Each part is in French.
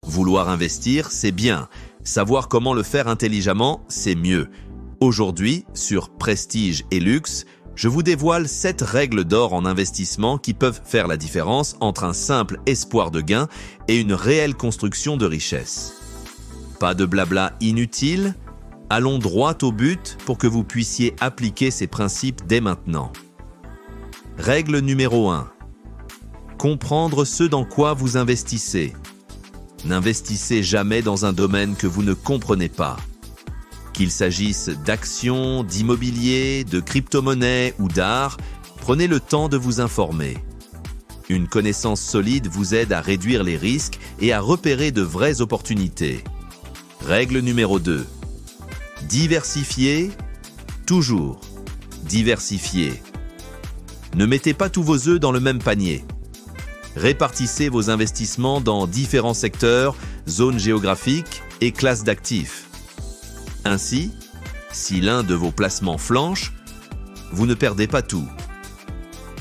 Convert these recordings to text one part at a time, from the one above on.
Vouloir investir, c'est bien. Savoir comment le faire intelligemment, c'est mieux. Aujourd'hui, sur Prestige et Luxe, je vous dévoile 7 règles d'or en investissement qui peuvent faire la différence entre un simple espoir de gain et une réelle construction de richesse. Pas de blabla inutile, allons droit au but pour que vous puissiez appliquer ces principes dès maintenant. Règle numéro 1. Comprendre ce dans quoi vous investissez. N'investissez jamais dans un domaine que vous ne comprenez pas. Qu'il s'agisse d'actions, d'immobilier, de crypto-monnaies ou d'art, prenez le temps de vous informer. Une connaissance solide vous aide à réduire les risques et à repérer de vraies opportunités. Règle numéro 2. Diversifiez, toujours. Diversifiez. Ne mettez pas tous vos œufs dans le même panier. Répartissez vos investissements dans différents secteurs, zones géographiques et classes d'actifs. Ainsi, si l'un de vos placements flanche, vous ne perdez pas tout.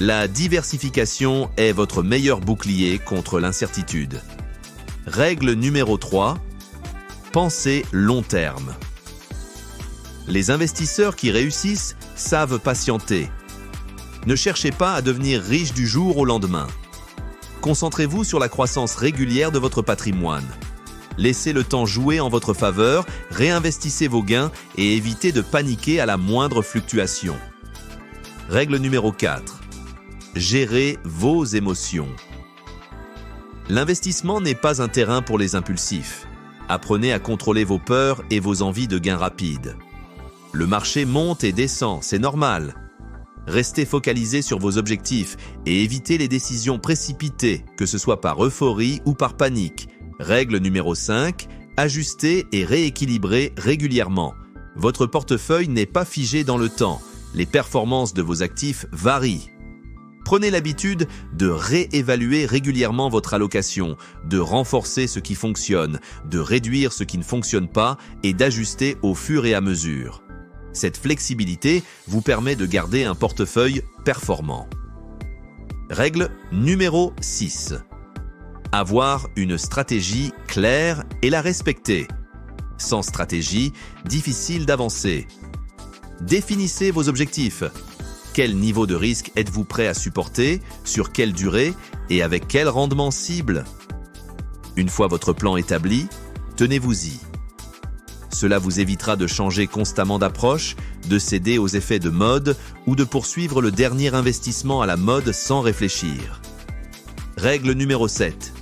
La diversification est votre meilleur bouclier contre l'incertitude. Règle numéro 3. Pensez long terme. Les investisseurs qui réussissent savent patienter. Ne cherchez pas à devenir riche du jour au lendemain. Concentrez-vous sur la croissance régulière de votre patrimoine. Laissez le temps jouer en votre faveur, réinvestissez vos gains et évitez de paniquer à la moindre fluctuation. Règle numéro 4. Gérez vos émotions. L'investissement n'est pas un terrain pour les impulsifs. Apprenez à contrôler vos peurs et vos envies de gains rapides. Le marché monte et descend, c'est normal. Restez focalisé sur vos objectifs et évitez les décisions précipitées, que ce soit par euphorie ou par panique. Règle numéro 5. Ajustez et rééquilibrez régulièrement. Votre portefeuille n'est pas figé dans le temps. Les performances de vos actifs varient. Prenez l'habitude de réévaluer régulièrement votre allocation, de renforcer ce qui fonctionne, de réduire ce qui ne fonctionne pas et d'ajuster au fur et à mesure. Cette flexibilité vous permet de garder un portefeuille performant. Règle numéro 6. Avoir une stratégie claire et la respecter. Sans stratégie, difficile d'avancer. Définissez vos objectifs. Quel niveau de risque êtes-vous prêt à supporter, sur quelle durée et avec quel rendement cible? Une fois votre plan établi, tenez-vous-y. Cela vous évitera de changer constamment d'approche, de céder aux effets de mode ou de poursuivre le dernier investissement à la mode sans réfléchir. Règle numéro 7.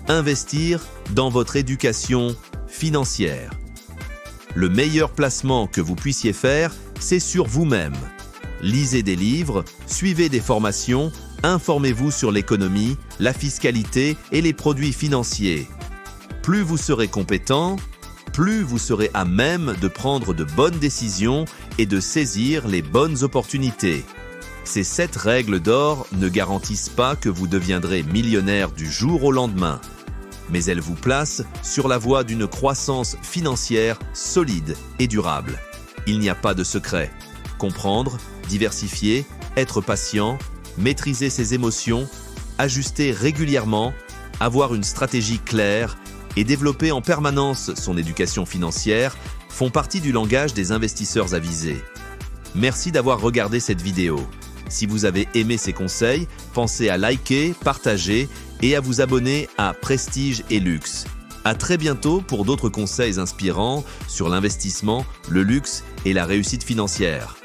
Investir dans votre éducation financière. Le meilleur placement que vous puissiez faire, c'est sur vous-même. Lisez des livres, suivez des formations, informez-vous sur l'économie, la fiscalité et les produits financiers. Plus vous serez compétent, plus vous serez à même de prendre de bonnes décisions et de saisir les bonnes opportunités. Ces 7 règles d'or ne garantissent pas que vous deviendrez millionnaire du jour au lendemain, mais elles vous placent sur la voie d'une croissance financière solide et durable. Il n'y a pas de secret. Comprendre, diversifier, être patient, maîtriser ses émotions, ajuster régulièrement, avoir une stratégie claire et développer en permanence son éducation financière font partie du langage des investisseurs avisés. Merci d'avoir regardé cette vidéo. Si vous avez aimé ces conseils, pensez à liker, partager et à vous abonner à Prestige et Luxe. À très bientôt pour d'autres conseils inspirants sur l'investissement, le luxe et la réussite financière.